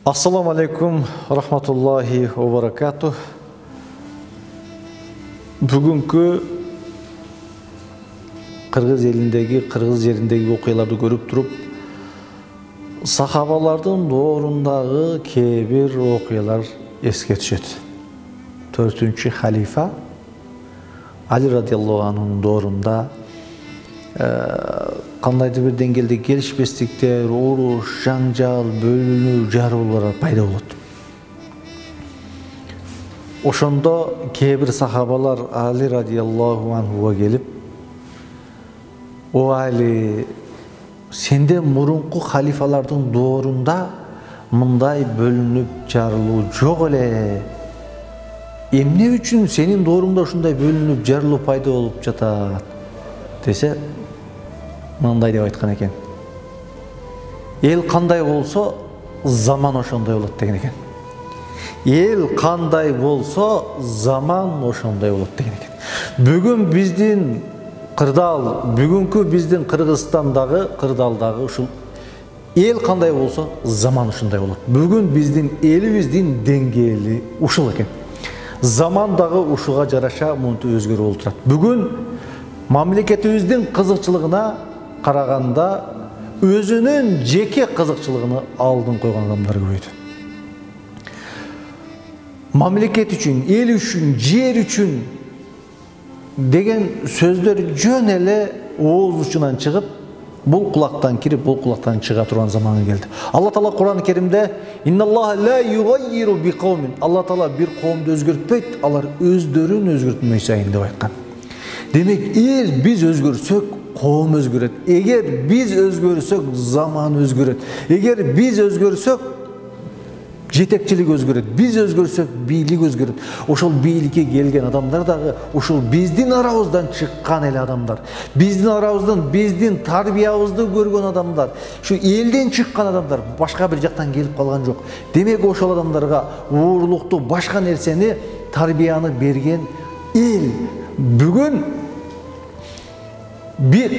Assalamu alaikum rahmatullahi wa barakatuh. Бүгүнкү Кыргыз элиндеги, Кыргыз жериндеги окуяларды көрүп туруп, сахабалардын доорундагы кээ бир окуялар эске түшөт. 4-чү халифа Али радиаллаху анхунун доорунда кандайдыр бир деңгээлде келишпестиктер, уруш, жаңжал, бөлүнүү, жарылуулар пайда болот. Ошондо кээ бир сахабалар Али радиаллаху анхуга келип, "О Али, сенде мурунку халифалардын доорунда мындай бөлүнүп жарылуу жок эле. Эмне үчүн сенин дооруңда ушундай бөлүнүп жарылуу пайда болуп жатат?" десе, мындай деп айткан экен. Эл кандай болсо, заман ошондой болот деген экен. Эл кандай болсо, заман ошондой болот деген экен. Бүгүн биздин кырдаал, бүгүнкү биздин Кыргызстандагы, кырдаалдагы ушул эл кандай болсо, заман ушундай болот. Бүгүн биздин элибиздин деңгээли ушул экен. Заман дагы ушуга жараша мынтип өзгөрүп болуп турат. Бүгүн мамлекетибиздин кызыкчылыгына караганда өзүнүн жеке кызыкчылыгына алдын койгон адамдар көбөйдү. Мамлекет үчүн, эл үчүн, жер үчүн деген сөздөр жөн эле ооз учунан чыгып, бул кулактан кирип, бул кулактан чыга турган заманга келди. Алла Таала Кур'ан-ы Керимде "Инналлаха ла югаййиру биқаумин", Алла Таала бир коомду өзгөртпөйт, алар өздөрүн өзгөртмөй сайын деп айткан. Демек, эл биз өзгөрсөк, коом өзгөрөт. Эгер биз өзгөрсөк, заман өзгөрөт. Эгер биз өзгөрсөк, жетекчилик өзгөрөт. Биз өзгөрсөк, бийлик өзгөрөт. Ошол бийликке келген адамдар дагы ушул биздин арабыздан чыккан эле адамдар. Биздин арабыздан, биздин тарбиябызды көргөн адамдар. Ушу элден чыккан адамдар, башка бир жактан келип калган жок. Демек, ошол адамдарга уурлукту, башка нерсени, тарбияны берген эл. Бүгүн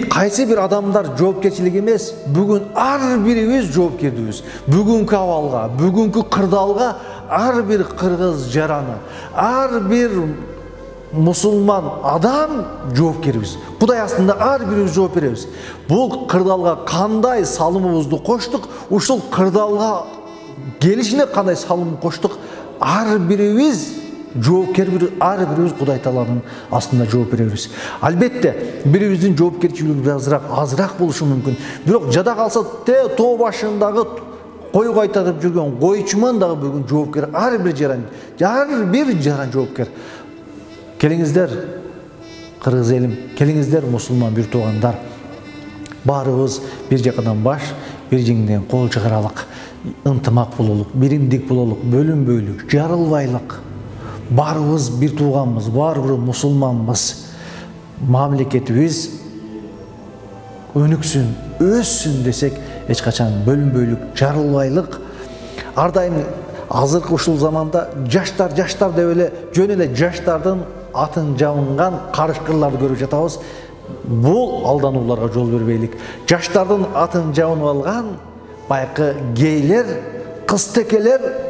кайсы бир адамдар жоопкерчилик эмес, бүгүн ар бирибиз жоопкердибиз. Бүгүнкү абалга, бүгүнкү кырдаалга ар бир кыргыз жараны, ар бир мусулман адам жоопкербиз. Кудай астында ар бирибиз жооп беребиз. Бул кырдаалга кандай салымыбызды коштук, ушул кырдаалга келишине кандай салым коштук, ар бирибиз жоопкер, ар бирибиз Кудай Тааланын астында жооп беребиз. Албетте, бирибиздин жоопкерчилигибиз азыраак болушу мүмкүн. Бирок жада калса, тоо башындагы кой кайтарып жүргөн койчуман дагы бүгүн жоопкер, ар бир жаран жоопкер. Келиңиздер, кыргыз элим, келиңиздер, мусулман бир туугандар. Баарыбыз бир жакадан баш, бир жеңден кол чыгаралык, ынтымак бололук, биримдик бололук, бөлүнбөйлүк, жарылбайлык. Баарыбыз бир тууганбыз, баарыбыз мусулманбыз. Мамлекетибиз өнүксүн, өссүн десек, эч качан бөлүнбөйлүк, жарылбайлык. Ар дайым азыркы ушул заманда жаштар деп эле, жөн эле жаштардын атын жамынган карышкырларды көрүп жатабыз. Бул алданууларга жол бербейлик. Жаштардын атын жамынып алган байкы гейлер, кызтекелер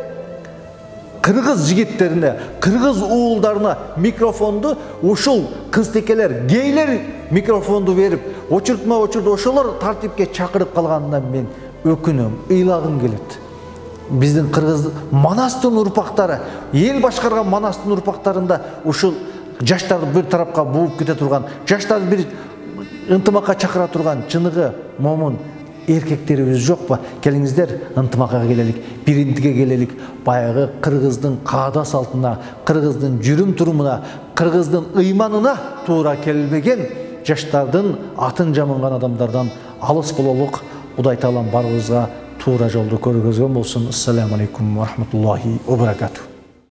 кыргыз жигиттерине, кыргыз уулдарына микрофонду ушул кызтекелер, гейлер микрофонду берип, очуртма ошолор тартипке чакырып калганынан мен өкүнөм, ыйлагым келет. Биздин кыргыз Манастын урпактары, эл башкарган Манастын урпактарында ушул жаштарды бир тарапка бууп кете турган, жаштарды бир ынтымакка чакыра турган чыныгы момун эркектерибиз жокпу? Келиңиздер, ынтымакка келелик, биримдикке келелик. Баягы кыргыздын каада салтына, кыргыздын жүрүм турумуна, кыргыздын ыйманына туура келбеген жаштардын атын жамынган адамдардан алыс бололук. Кудай Таалам барыбызга туура жолду көргөзгөн болсун. Ассаламу алейкум ва рахматуллахи ва баракатух.